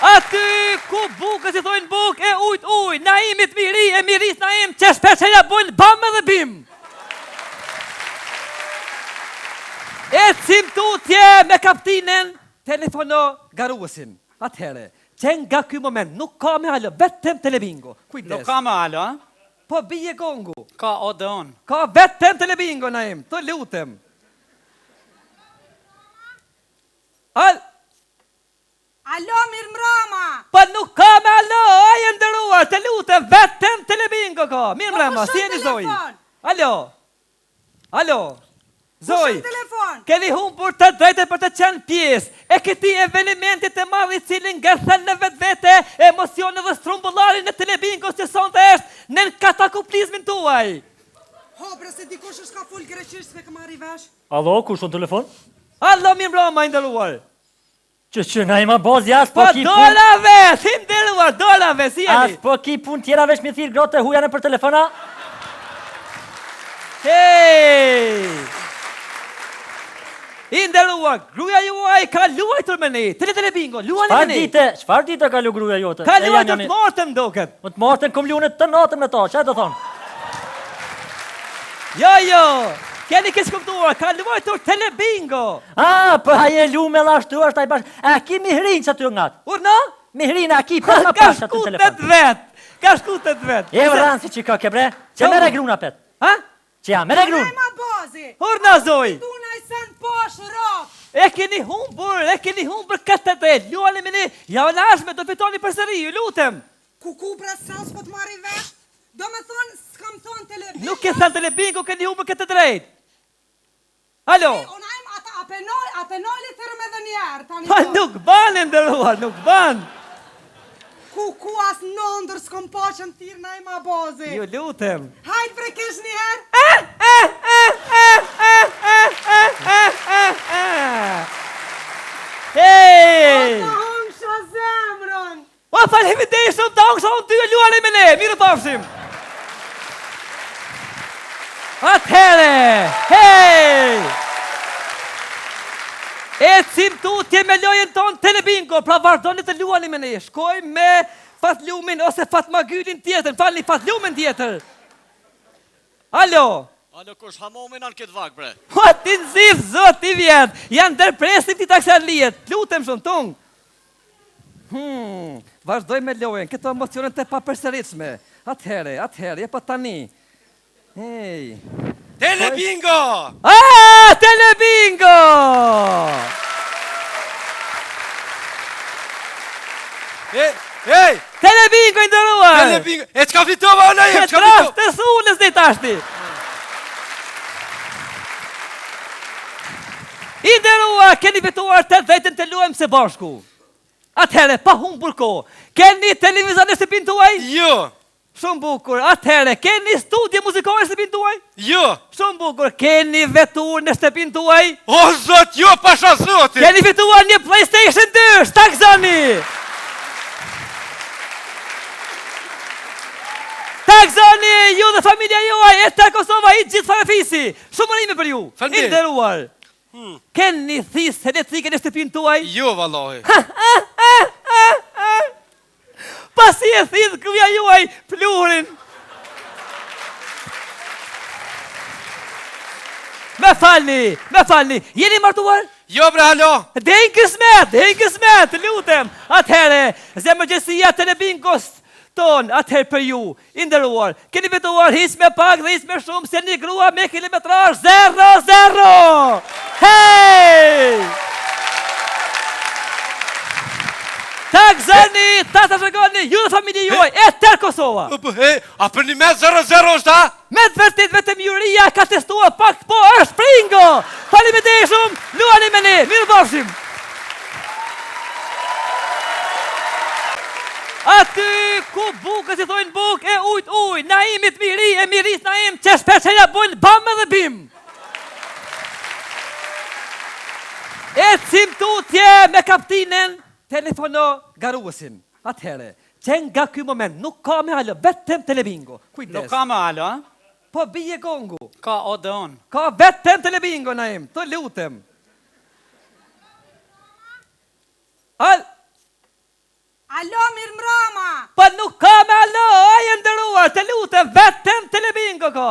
Aty ku bukës i thojnë buk e ujt uj, Naimit miri e miris Naim, që shpesheja bojnë bam edhe bim. Ecim tutje me kaptinen, telefono garuesin. Atëhere, që nga ky moment nuk ka me alo, vetëm telebingo. Kujdes. Nuk ka me alo, a? Po bije gongu. Ka odeon. Ka vetëm telebingo, Naim, të lutem. Alo, mirë mrama! Po nuk ka me alo, aje ndëruar, të lutem, vetëm telebingo ka. Mirë mrema, si jeni Zoj? Alo, Zoj, keni humbur të drejtë për të qenë pjesë, e këti evenimentit të marrë i cilin ngërthen në vetë vete, emocione dhe strumbullarin në telebingos që son të eshtë në katakuplizmin tuaj. Ho, bre, se dikush është ka full greqisht me këmari vesh. Alo, kush në telefon? Alo, mirë mbroma, ndëruar. Që na ima bozi, as po ki pun... Po dolave, si ndëruar, dolave, si jeni? As po ki pun tjera vesh me thirë grote hujane për telefona? Hej! I ndëruar, gruja juaj ka luajtur me ne, telebingo, luani me ne. Shfar dite ka lu gruja jote? Ka luajtur të martëm doket. Më të martëm kom lunet të natëm në ta, që e të thonë? Jo, keni kësë kuptuar, ka luajtur telebingo. Po haje lu me lashtu është taj bashkë. A ki mihrin që ty ngatë? Urna? Mihrin a ki pas ma pas që ty telefon. Ka shkutet vet. E vranë si që ka kebre, që mere gruna pet. Ha? Që ja, mere grun. Urna Zoj. Tuna i sen posh rok. E keni humbur këtë të luani me ne, ja o lashme, do fitoni për sëri, ju lutem. Ku pra sa s'po të marri vesh? Do me thonë, s'kam thonë telebingo. Nuk e thënë telebingo, keni humbur këtë drejt. Alo. Onajm, apenoli thërëm edhe njerë. Pa nuk banë ndëruar, nuk banë. Ku as nëndër s'kom po që në thirë na i ma bozi. Ju lutem. Hajt bre kesh njëherë. Hej! O të hongësha zemrën. O faleminderit të hongësha unë ty e luani me ne, mirë pafshim. Atëhere, hej! Ecim tutje me lojën tonë telebingo, pra vazhdoni të luani me ne, shkoj me Fatlumin ose Fatmagylin tjetër, falni Fatlumin tjetër. Alo, kush hamomin anë këtë vakë, bre? O, ti nëzif, zot, ti vjetë, janë dërpresim ti taksar lijet, lutem shumë tungë. Vazhdoj me lojën, këto emocionet të papërsëritshme. Atëhere, je pa tani. Hej. Telebingo! Telebingo! Hej! Telebingo i ndëruar! Telebingo! E qka fitova, ona jem, qka fitova? E të thunës dhe tashti! I ndëruar, keni fituar të dhejtën të luajmë se bashku. Atëhere, pa humbur ko, keni televizor në shtëpinë tuaj? Jo! Shumë bukur, atëhere, keni studje muzikore në shtëpinë tuaj? Jo! Shumë bukur, keni vetur në shtëpinë tuaj? O, zot, jo, pasha zotit! Keni fituar një PlayStation 2, shtakzoni! Takzoni, ju dhe familja juaj, e të Kosova, i gjithë farafisi! Shumë rime për ju! Falnderit! Inderuar! Keni thisë elektrike në shtëpinë tuaj? Jo, vallohi! Pasi e thithë gruaja juaj pluhurin. Me falni, jeni martuar? Jo, bre, halo! Dejnë kësmet, lutem. Atëhere, zemërgjësia telebingos ton, atëherë për ju, inderuar, keni vetuar his me pak dhe his me shumë, se një grua me kilometrash 0-0. Hej! Takzoni, tata shërgoni, ju dhe familje juaj, e tërë Kosova. A për një me 0-0 është, ha? Me të vërtit vetëm juria ka testuar pak, po është pringo. Faleminderit shumë, luani me ne, mirë bashim. Aty ku bukës i thojnë buk e ujt uj, Naimit miri e miris Naim, që shpesheja bojnë bam edhe bim. Ecim tutje me kaptinen, telefono garuesin. Atëhere, që nga ky moment nuk ka me alo, vetëm telebingo. Kujdes. Nuk ka me alo, a? Po bije gongu. Ka odeon. Ka vetëm telebingo, Naim, të lutem.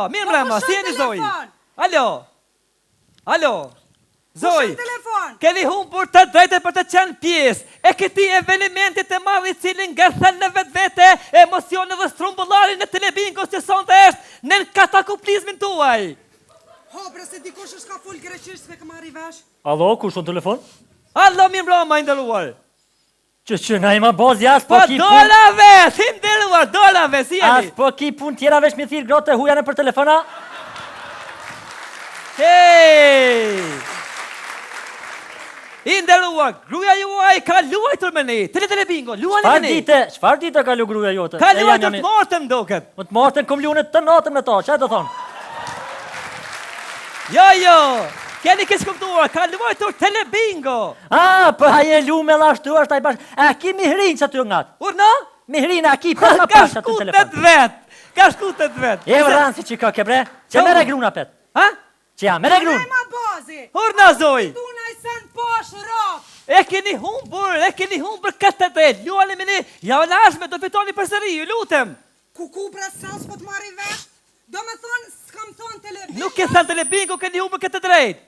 mirë mrema, Po, si jeni Zoj? telefon. Alo, Zoj, Kushën telefon. keni humbur të drejtë për të qenë pjesë e këtij evenimentit të madh i cili ngërthen në vetvete emocione dhe strumbullarin në telebingos që sonte është në katakuplizmin tuaj. Ho, bre, se dikush është ka full greqisht me këmari vesh. Allo, kush në telefon? Allo, mirë mbroma i nderuar. Që nga ima bozi, as Po po ki pun... dolave, si nderuar, dolave, si As jeni? po ki pun tjera vesh mi thirë grote hujane për telefona? Hej! I nderuar, gruaja juaj ka luajtur me ne, telebingo, luani me ne. Çfar dite ka lu gruaja jote? Ka luajtur të mortëm doket. Më të mortën kom lunet të natën me ta, që do thonë? Jo, keni keq kuptuar, ka luajtur telebingo. Po haje lu me lashtu është ai bash. A ki mihrin që aty ngat? Urna? Mihrin a ki pas Ka pas aty në shkutet telefon. vet, ka shkutet vet. E vran si që ka kebre? Që Qa mere u? gruna pet? Ha? Që ja, mere grun? Najma bozi. Urna Zoj, Tu na i sen posh rok. e keni humbur këtë drejt, luani me ne, ja lashme do fitoni përsëri, ju lutem. Ku bre, sa s'po të marri vesh? Do me thonë, s'kam thonë telebingo. Nuk e thënë telebingo, keni humbur këtë drejt.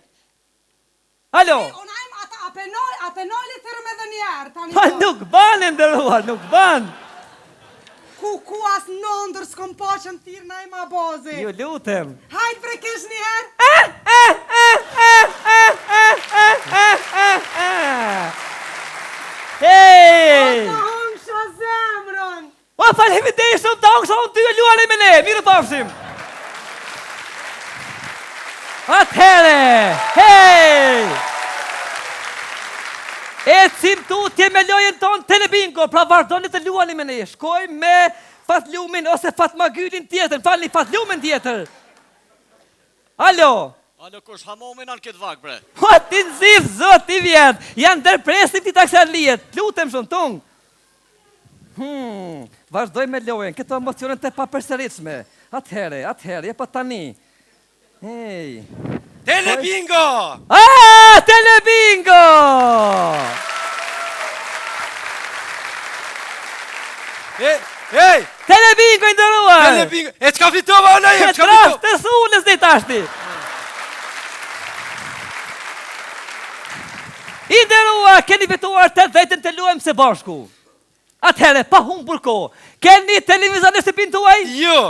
Alo? Onajm, atenoli thërëm edhe njerë. tani Pa po. nuk ban e ndëruar, nuk ban. Ku as nëndër s'kom po që në tirë najma bozi. Ju lutem. Hajt bre kesh njerë. Hej! Ta hongë shë zemrën. O, faleminderit të ongë unë ty e luani me ne, mirë pafshim. Atëhere, hej! Ecim tutje me lojën tonë telebingo, pra vazhdoni të luani me ne. Shkoj me Fatlumin ose Fatmagylin tjetër, falni Fatlumin tjetër. Alo? Alo, kush hamomin anë këtë vak, bre? Po ti nxif zot i vjen. Janë ndërpresim ti taksaliet. Lutem shumë tung. Vazhdoj me lojën, këto emocione të papërsëritshme. Atëhere, je po tani. Hej. Telebingo! Telebingo! Ej, Telebingo i ndëruar! telebingo! E çka fitova ona e, Ke çka trast fitova? të sunës dhe tashti. I ndëruar, keni fituar të vetën të luajmë së bashku. Atëhere, pa humbur kohë, keni televizor në shtëpinë tuaj? Jo,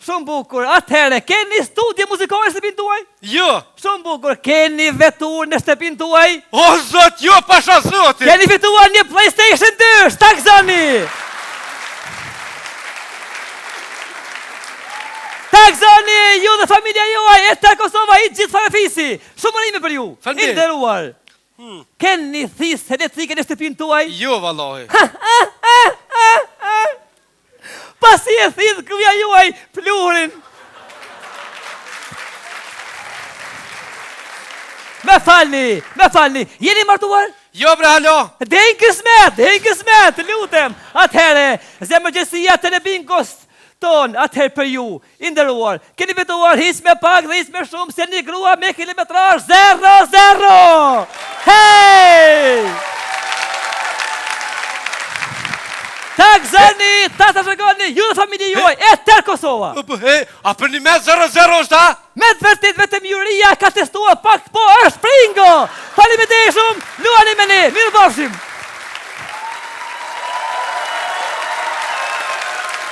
Shumë bukur. Atëhere, keni studje muzikore në shtëpinë tuaj? jo! Shumë bukur. Keni vetur në shtëpinë tuaj? O, zot, jo, pasha zotit! Keni fituar një PlayStation 2, shtakzoni! Takzoni, ju dhe familja juaj, e të Kosova, i gjithë farefisi. Shumë rime për ju. Faleminderit. Inderuar. Keni thisë elektrike në shtëpinë tuaj? Jo, vallahi. Pasi e thithë këvja juaj pluhurin. Me falni, jeni martuar? Jo, bre, halo! Dejnë kësmet, lutem. Atëhere, zemërgjësia telebingos ton, atëherë për ju, inderuar, keni fituar his me pak dhe his me shumë, se një grua me kilometrazh 0-0. Hej! Takzoni, ta të shëgoni, ju dhe familje juaj, e tërë Kosova. A për një me 0-0 është, ha? Me të vërtet vetëm juria ka testuar pak, po është pringo. Faleminderit shumë, luani me ne, mirë bashim.